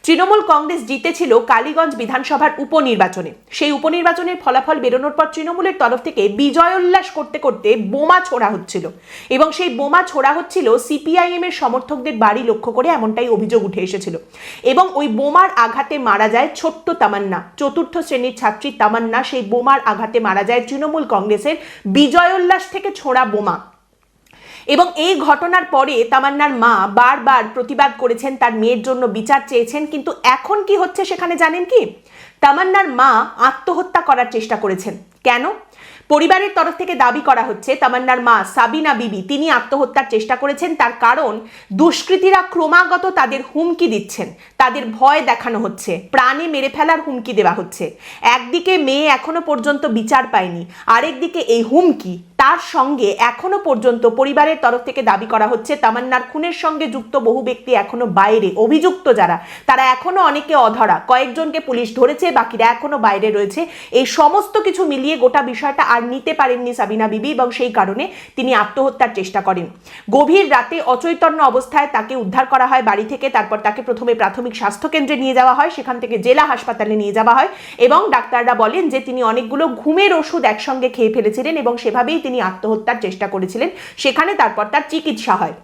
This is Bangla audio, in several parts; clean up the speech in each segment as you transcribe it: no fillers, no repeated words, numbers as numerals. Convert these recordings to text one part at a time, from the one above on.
তৃণমূল কংগ্রেস জিতেছিল কালীগঞ্জ বিধানসভার উপনির্বাচনে। সেই উপনির্বাচনের ফলাফল বেরোনোর পর তৃণমূলের তরফ থেকে বিজয়োল্লাস করতে করতে বোমা ছোড়া হচ্ছিল এবং সেই বোমা ছোড়া হচ্ছিল সিপিআইএম এর সমর্থকদের বাড়ি লক্ষ্য করে, এমনটাই অভিযোগ উঠে এসেছিল। এবং ওই বোমার আঘাতে মারা যায় ছোট্ট তামান্না, চতুর্থ শ্রেণীর ছাত্রী তামান্না। সেই বোমার আঘাতে মারা যায় তৃণমূল কংগ্রেসের বিজয়োল্লাস থেকে ছোড়া বোমা। এবং এই ঘটনার পরে তামান্নার মা বারবার প্রতিবাদ করেছেন, তার মেয়ের জন্য বিচার চেয়েছেন। কিন্তু এখন কি হচ্ছে সেখানে জানেন কি? তামান্নার মা আত্মহত্যা করার চেষ্টা করেছেন। কেন? পরিবারের তরফ থেকে দাবি করা হচ্ছে তামান্নার মা সাবিনা বিবি তিনি আত্মহত্যার চেষ্টা করেছেন। তার কারণ দুষ্কৃতীরা ক্রমাগত তাদের হুমকি দিচ্ছেন, তাদের ভয় দেখানো হচ্ছে, প্রাণে মেরে ফেলার হুমকি দেওয়া হচ্ছে। একদিকে মেয়ে এখনো পর্যন্ত বিচার পায়নি, আরেকদিকে এই হুমকি। তার সঙ্গে এখনো পর্যন্ত পরিবারের তরফ থেকে দাবি করা হচ্ছে তামান্নার খুনের সঙ্গে যুক্ত বহু ব্যক্তি এখনো বাইরে, অভিযুক্ত যারা তারা এখনো অনেকে অধরা, কয়েকজনকে পুলিশ ধরেছে, বাকিরা এখনো বাইরে রয়েছে। এই সমস্ত কিছু মিলিয়ে গোটা বিষয়টা আর নিতে পারেননি সাবিনা বিবি এবং সেই কারণে তিনি আত্মহত্যার চেষ্টা করেন। গভীর রাতে অচৈতন্য অবস্থায় তাকে উদ্ধার করা হয় বাড়ি থেকে। তারপর তাকে প্রথমে প্রাথমিক স্বাস্থ্য কেন্দ্রে নিয়ে যাওয়া হয়, সেখান থেকে জেলা হাসপাতালে নিয়ে যাওয়া হয় এবং ডাক্তাররা বলেন যে তিনি অনেকগুলো ঘুমের ওষুধ একসঙ্গে খেয়ে ফেলেছিলেন এবং সেভাবেই তিনি আত্মহত্যার চেষ্টা করেছিলেন। সেখানে তারপর তার চিকিৎসা হয়।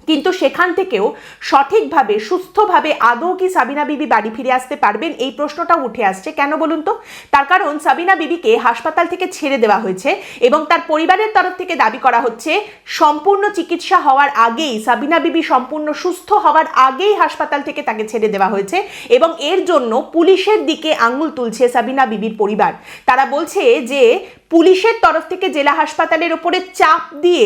কিন্তু সেখান থেকেও সঠিকভাবে সুস্থভাবে আদৌ কি সাবিনা বিবি বাড়ি ফিরে আসতে পারবেন, এই প্রশ্নটাও উঠে আসছে। কেন বলুন তো? তার কারণ সাবিনা বিবিকে হাসপাতাল থেকে ছেড়ে দেওয়া হয়েছে এবং তার পরিবারের তরফ থেকে দাবি করা হচ্ছে সম্পূর্ণ চিকিৎসা হওয়ার আগেই, সাবিনা বিবি সম্পূর্ণ সুস্থ হওয়ার আগেই হাসপাতাল থেকে তাকে ছেড়ে দেওয়া হয়েছে এবং এর জন্য পুলিশের দিকে আঙুল তুলছে সাবিনা বিবির পরিবার। তারা বলছে যে পুলিশের তরফ থেকে জেলা হাসপাতালের ওপরে চাপ দিয়ে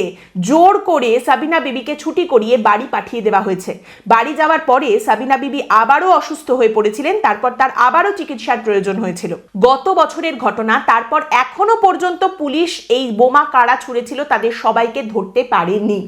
জোর করে সাবিনা বিবিকে ছুটি করিয়ে বাড়ি পাঠিয়ে দেওয়া হয়েছে। বাড়ি যাওয়ার পরে সাবিনা বিবি আবারও অসুস্থ হয়ে পড়েছিলেন, তারপর তার আবারও চিকিৎসার প্রয়োজন হয়েছিল। গত বছরের ঘটনা, তারপর এখনো পর্যন্ত পুলিশ এই বোমা কারা ছুঁড়েছিল তাদের সবাইকে ধরতে পারেনি।